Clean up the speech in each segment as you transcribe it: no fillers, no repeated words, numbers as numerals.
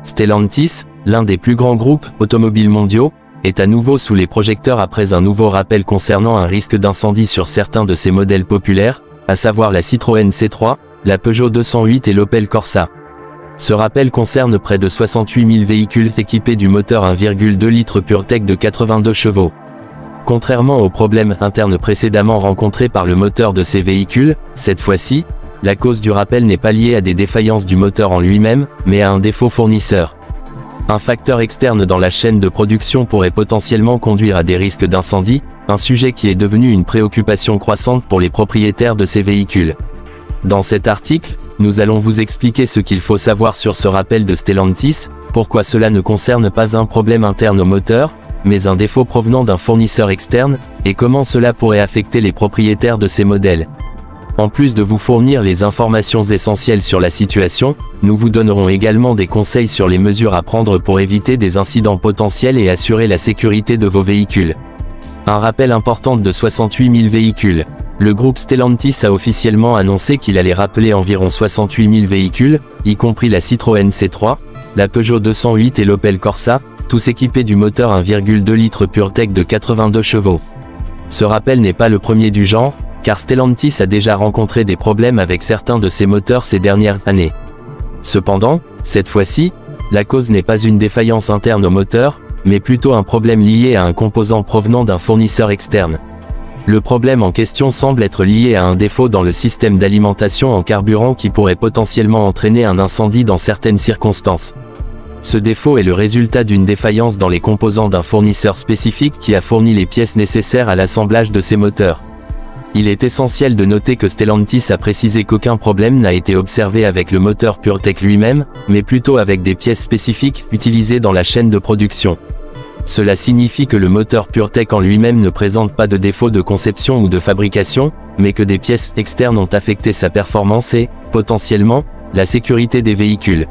Stellantis, l'un des plus grands groupes automobiles mondiaux, est à nouveau sous les projecteurs après un nouveau rappel concernant un risque d'incendie sur certains de ses modèles populaires, à savoir la Citroën C3, la Peugeot 208 et l'Opel Corsa. Ce rappel concerne près de 68 000 véhicules équipés du moteur 1,2 litres PureTech de 82 chevaux. Contrairement aux problèmes internes précédemment rencontrés par le moteur de ces véhicules, cette fois-ci, la cause du rappel n'est pas liée à des défaillances du moteur en lui-même, mais à un défaut fournisseur. Un facteur externe dans la chaîne de production pourrait potentiellement conduire à des risques d'incendie, un sujet qui est devenu une préoccupation croissante pour les propriétaires de ces véhicules. Dans cet article, nous allons vous expliquer ce qu'il faut savoir sur ce rappel de Stellantis, pourquoi cela ne concerne pas un problème interne au moteur, mais un défaut provenant d'un fournisseur externe, et comment cela pourrait affecter les propriétaires de ces modèles. En plus de vous fournir les informations essentielles sur la situation, nous vous donnerons également des conseils sur les mesures à prendre pour éviter des incidents potentiels et assurer la sécurité de vos véhicules. Un rappel important de 68 000 véhicules. Le groupe Stellantis a officiellement annoncé qu'il allait rappeler environ 68 000 véhicules, y compris la Citroën C3, la Peugeot 208 et l'Opel Corsa, tous équipés du moteur 1,2 litres PureTech de 82 chevaux. Ce rappel n'est pas le premier du genre, car Stellantis a déjà rencontré des problèmes avec certains de ses moteurs ces dernières années. Cependant, cette fois-ci, la cause n'est pas une défaillance interne au moteur, mais plutôt un problème lié à un composant provenant d'un fournisseur externe. Le problème en question semble être lié à un défaut dans le système d'alimentation en carburant qui pourrait potentiellement entraîner un incendie dans certaines circonstances. Ce défaut est le résultat d'une défaillance dans les composants d'un fournisseur spécifique qui a fourni les pièces nécessaires à l'assemblage de ces moteurs. Il est essentiel de noter que Stellantis a précisé qu'aucun problème n'a été observé avec le moteur PureTech lui-même, mais plutôt avec des pièces spécifiques utilisées dans la chaîne de production. Cela signifie que le moteur PureTech en lui-même ne présente pas de défaut de conception ou de fabrication, mais que des pièces externes ont affecté sa performance et, potentiellement, la sécurité des véhicules.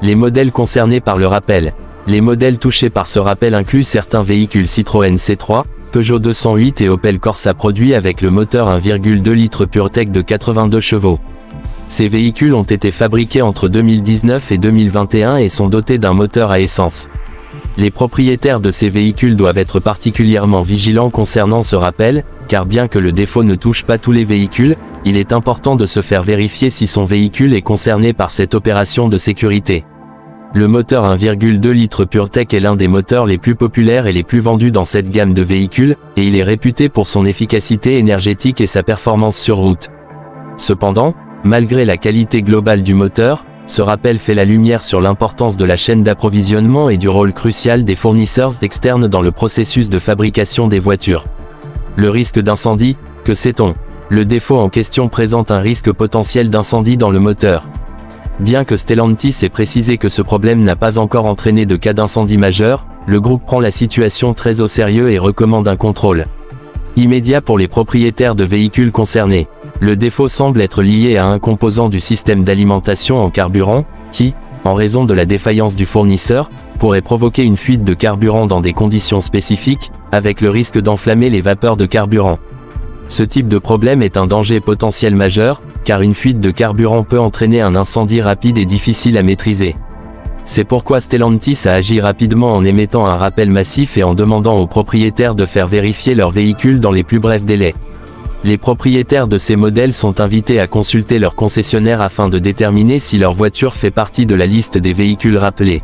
Les modèles concernés par le rappel. Les modèles touchés par ce rappel incluent certains véhicules Citroën C3, Peugeot 208 et Opel Corsa produits avec le moteur 1,2 litres PureTech de 82 chevaux. Ces véhicules ont été fabriqués entre 2019 et 2021 et sont dotés d'un moteur à essence. Les propriétaires de ces véhicules doivent être particulièrement vigilants concernant ce rappel, car bien que le défaut ne touche pas tous les véhicules, il est important de se faire vérifier si son véhicule est concerné par cette opération de sécurité. Le moteur 1,2 litres PureTech est l'un des moteurs les plus populaires et les plus vendus dans cette gamme de véhicules, et il est réputé pour son efficacité énergétique et sa performance sur route. Cependant, malgré la qualité globale du moteur, ce rappel fait la lumière sur l'importance de la chaîne d'approvisionnement et du rôle crucial des fournisseurs externes dans le processus de fabrication des voitures. Le risque d'incendie, que sait-on? Le défaut en question présente un risque potentiel d'incendie dans le moteur. Bien que Stellantis ait précisé que ce problème n'a pas encore entraîné de cas d'incendie majeur, le groupe prend la situation très au sérieux et recommande un contrôle immédiat pour les propriétaires de véhicules concernés. Le défaut semble être lié à un composant du système d'alimentation en carburant, qui, en raison de la défaillance du fournisseur, pourrait provoquer une fuite de carburant dans des conditions spécifiques, avec le risque d'enflammer les vapeurs de carburant. Ce type de problème est un danger potentiel majeur, car une fuite de carburant peut entraîner un incendie rapide et difficile à maîtriser. C'est pourquoi Stellantis a agi rapidement en émettant un rappel massif et en demandant aux propriétaires de faire vérifier leurs véhicules dans les plus brefs délais. Les propriétaires de ces modèles sont invités à consulter leur concessionnaire afin de déterminer si leur voiture fait partie de la liste des véhicules rappelés.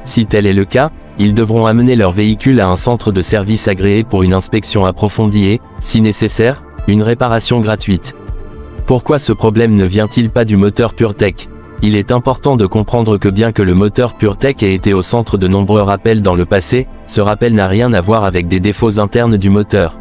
Si tel est le cas, ils devront amener leur véhicule à un centre de service agréé pour une inspection approfondie et, si nécessaire, une réparation gratuite. Pourquoi ce problème ne vient-il pas du moteur PureTech? Il est important de comprendre que bien que le moteur PureTech ait été au centre de nombreux rappels dans le passé, ce rappel n'a rien à voir avec des défauts internes du moteur.